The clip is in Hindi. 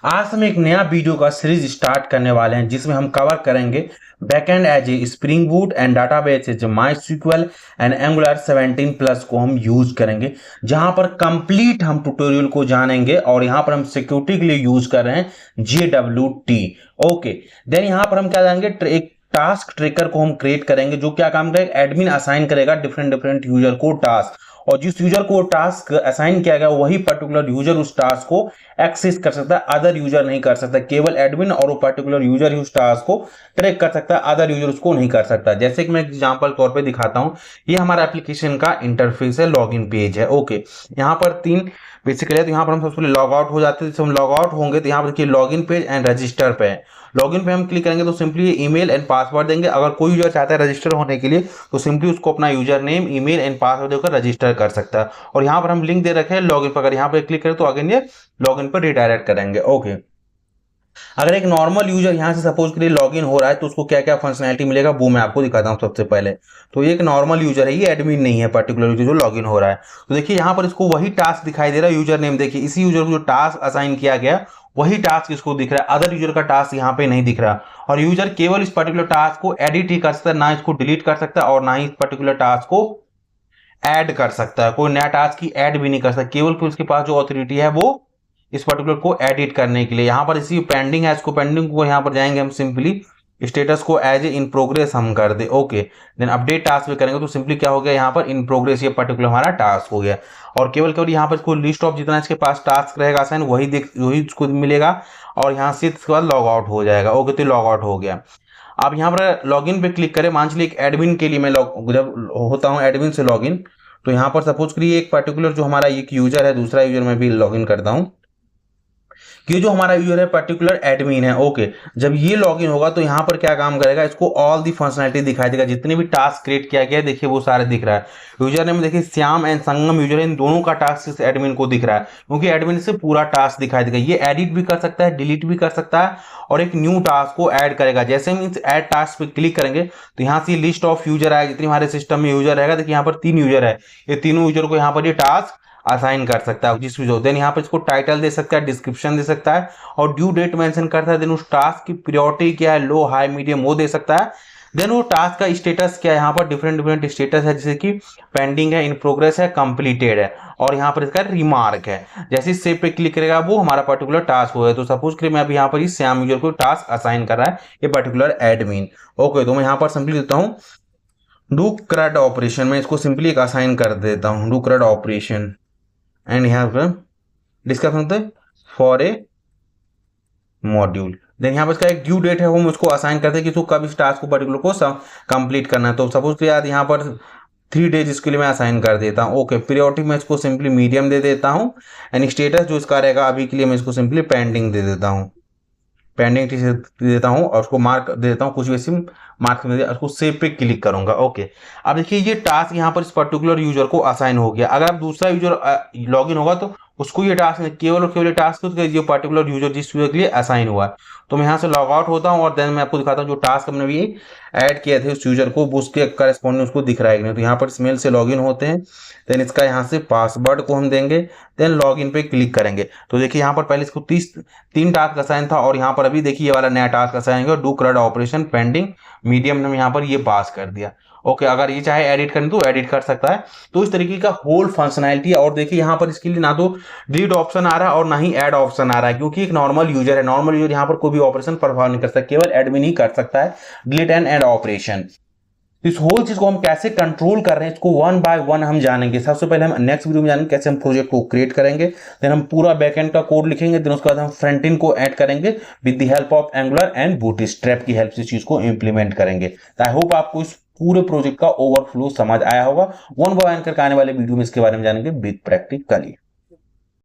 आज हम एक नया वीडियो का सीरीज स्टार्ट करने वाले हैं जिसमें हम कवर करेंगे backend as a Spring Boot and database as MySQL and Angular 17 plus को हम यूज करेंगे, जहां पर कंप्लीट हम ट्यूटोरियल को जानेंगे और यहां पर हम सिक्योरिटी के लिए यूज कर रहे हैं JWT। ओके, देन यहां पर हम क्या जानेंगे, एक टास्क ट्रेकर को हम क्रिएट करेंगे जो क्या काम करेगा, एडमिन असाइन करेगा डिफरेंट डिफरेंट यूजर को टास्क, और जिस यूजर को टास्क असाइन किया गया वही पर्टिकुलर यूजर उस टास्क को एक्सेस कर सकता है, अदर यूजर नहीं कर सकता। केवल एडमिन और वो पर्टिकुलर यूजर ही उस टास्क को ट्रैक कर सकता है, अदर यूजर उसको नहीं कर सकता। जैसे कि मैं एग्जांपल तौर पे दिखाता हूं, ये हमारा एप्लीकेशन का इंटरफेस है, लॉगिन पेज है। ओके, यहाँ पर तीन बेसिकली है, तो यहाँ पर हम सबसे पहले लॉग आउट हो जाते हैं। जैसे हम लॉग आउट होंगे तो यहाँ पर देखिए लॉगिन पेज एंड रजिस्टर पे है। लॉगिन पे हम क्लिक करेंगे तो सिंपली ईमेल एंड पासवर्ड देंगे। अगर कोई यूजर चाहता है रजिस्टर होने के लिए तो सिंपली उसको अपना user name, email and password देकर रजिस्टर कर सकता है। और यहाँ पर हम लिंक दे रखे हैं लॉगिन पर, अगर यहाँ पर क्लिक करें तो अगेन ये लॉगिन पर रिडायरेक्ट करेंगे। ओके, अगर एक नॉर्मल यूजर यहाँ से सपोज करिए लॉगिन हो रहा है तो उसको क्या क्या फंक्शनैलिटी मिलेगा वो मैं आपको दिखाता हूँ सबसे पहले। तो ये एक नॉर्मल यूजर है, ये एडमिन नहीं है, पर्टिकुलर यूजर जो लॉगिन हो रहा है। तो देखिए यहाँ पर इसको वही टास्क दिखाई दे रहा है, यूजर नेम देखिए, इसी यूजर को जो टास्क असाइन किया गया वही टास्क इसको दिख रहा है, अदर यूजर का टास्क यहाँ पे नहीं दिख रहा। और यूजर केवल इस पर्टिकुलर टास्क को एडिट ही कर सकता है, ना इसको डिलीट कर सकता है और ना ही इस पर्टिकुलर टास्क को ऐड कर सकता है। कोई नया टास्क की ऐड भी नहीं कर सकता, केवल उसके पास जो ऑथोरिटी है वो इस पर्टिकुलर को एडिट करने के लिए। यहाँ पर इसी पेंडिंग है, इसको पेंडिंग को यहाँ पर जाएंगे हम, सिंपली स्टेटस को एज ए इन प्रोग्रेस हम कर दे। ओके, देन अपडेट टास्क भी करेंगे तो सिंपली क्या हो गया, यहाँ पर इन प्रोग्रेस ये पर्टिकुलर हमारा टास्क हो गया। और केवल केवल यहाँ पर इसको लिस्ट ऑफ जितना इसके पास टास्क रहेगा असाइन वही इसको मिलेगा, और यहाँ से इसके बाद लॉग आउट हो जाएगा। ओके, तो लॉग आउट हो गया। अब यहाँ पर लॉगिन पे क्लिक करें, मान चलिए एक एडमिन के लिए मैं जब होता हूँ एडमिन से लॉगिन, तो यहाँ पर सपोज करिए एक पर्टिकुलर जो हमारा एक यूजर है, दूसरा यूजर मैं भी लॉगिन करता हूँ कि जो हमारा यूजर है पर्टिकुलर एडमिन है। ओके, जब ये लॉगिन होगा तो यहाँ पर क्या काम करेगा, इसको ऑल दी फंक्शनैलिटी दिखाई देगा, जितने भी टास्क क्रिएट किया गया है देखिए वो सारे दिख रहा है। यूजर नेम देखिए श्याम एंड संगम यूजर है, इन दोनों का टास्क इस एडमिन को दिख रहा है, क्योंकि एडमिन से पूरा टास्क दिखाई देगा। ये एडिट भी कर सकता है, डिलीट भी कर सकता है और एक न्यू टास्क को ऐड करेगा। जैसे हम इस ऐड टास्क पे क्लिक करेंगे तो यहाँ से लिस्ट ऑफ यूजर आएगा, जितनी हमारे सिस्टम में यूजर रहेगा। देखिए यहाँ पर 3 यूजर है, ये तीनों यूजर को यहाँ पर ये टास्क असाइन कर सकता है जिस यूजर। देन यहाँ पर इसको टाइटल दे सकता है, डिस्क्रिप्शन दे सकता है और ड्यू डेट मेंशन करता है। देन उस टास्क की प्रायोरिटी क्या है, लो हाई मीडियम वो दे सकता है। देन वो टास्क का स्टेटस क्या है, यहाँ पर डिफरेंट डिफरेंट स्टेटस है, जैसे कि पेंडिंग है, इन प्रोग्रेस है, कंप्लीटेड है, और यहाँ पर इसका रिमार्क है। जैसे इस सेव पे क्लिक करेगा वो हमारा पर्टिकुलर टास्क हो है। तो सपोज करिए मैं अभी यहाँ पर इस श्याम यूजर को टास्क असाइन कर रहा है ये पर्टिकुलर एडमिन। ओके, तो मैं यहाँ पर सिंपली देता हूँ डू करंट ऑपरेशन, में इसको सिंपली एक असाइन कर देता हूँ डू करंट ऑपरेशन एंड यहाँ पर discussion for a module. Then यहाँ पर इसका एक ड्यू डेट है, वो मुझको असाइन करते हैं कि इसको कब इस टास्क को पर्टिकुलर को कंप्लीट करना है। तो सपोज के याद यहाँ पर 3 डेज इसके लिए मैं असाइन कर देता हूँ। ओके, प्रायोरिटी में इसको सिंपली मीडियम दे देता हूँ एंड स्टेटस जो इसका रहेगा अभी के लिए मैं इसको सिंपली पेंडिंग दे देता हूँ, पेंडिंग दे देता हूँ और उसको मार्क दे देता हूँ कुछ वैसे मार्क्स में, उसको सेव पे क्लिक करूंगा। ओके, अब देखिए ये टास्क यहाँ पर इस पर्टिकुलर यूजर को असाइन हो गया। अगर आप दूसरा यूजर लॉगिन होगा तो उसको ये टास्क केवल और केवल टास्क जो पर्टिकुलर यूजर जिस यूजर के लिए असाइन हुआ है। तो मैं यहाँ से लॉग आउट होता हूँ और देन मैं आपको दिखाता हूँ जो टास्क हमने भी ऐड किए थे उस यूजर को, उसके करस्पॉन्डिंग उसको दिख रहा है कि नहीं। तो यहाँ पर इसमेल से लॉगिन होते हैं, देन इसका यहाँ से पासवर्ड को हम देंगे, देन लॉगिन पे क्लिक करेंगे। तो देखिए यहाँ पर पहले इसको 3 टास्क असाइन था और यहाँ पर अभी देखिए ये वाला नया टास्क असाइन होगा, do current operation pending medium ने यहाँ पर ये पास कर दिया। ओके, अगर ये चाहे एडिट करने तो एडिट कर सकता है। तो इस तरीके का होल फंक्शनैलिटी है। और देखिए यहाँ पर इसके लिए ना तो डिलीट ऑप्शन आ रहा है और ना ही ऐड ऑप्शन आ रहा है, क्योंकि एक नॉर्मल यूजर है। नॉर्मल यूजर यहाँ पर कोई भी ऑपरेशन परफॉर्म नहीं कर सकता, केवल एडमिन ही कर सकता है डिलीट एंड ऐड ऑपरेशन। इस होल चीज को हम कैसे कंट्रोल कर रहे हैं इसको 1 बाय 1 हम जानेंगे। सबसे पहले हम नेक्स्ट वीडियो में जानेंगे कैसे हम प्रोजेक्ट को क्रिएट करेंगे, देन हम पूरा बैकएंड का कोड लिखेंगे, देन उसके बाद हम फ्रंट एंड को ऐड करेंगे with the help of angular and bootstrap की हेल्प से इस चीज को इंप्लीमेंट करेंगे। आई होप आपको इस पूरे प्रोजेक्ट का ओवरफ्लो समझ आया होगा। 1 बाय 1 करके आने वाले वीडियो में इसके बारे में जानेंगे विद प्रैक्टिकली।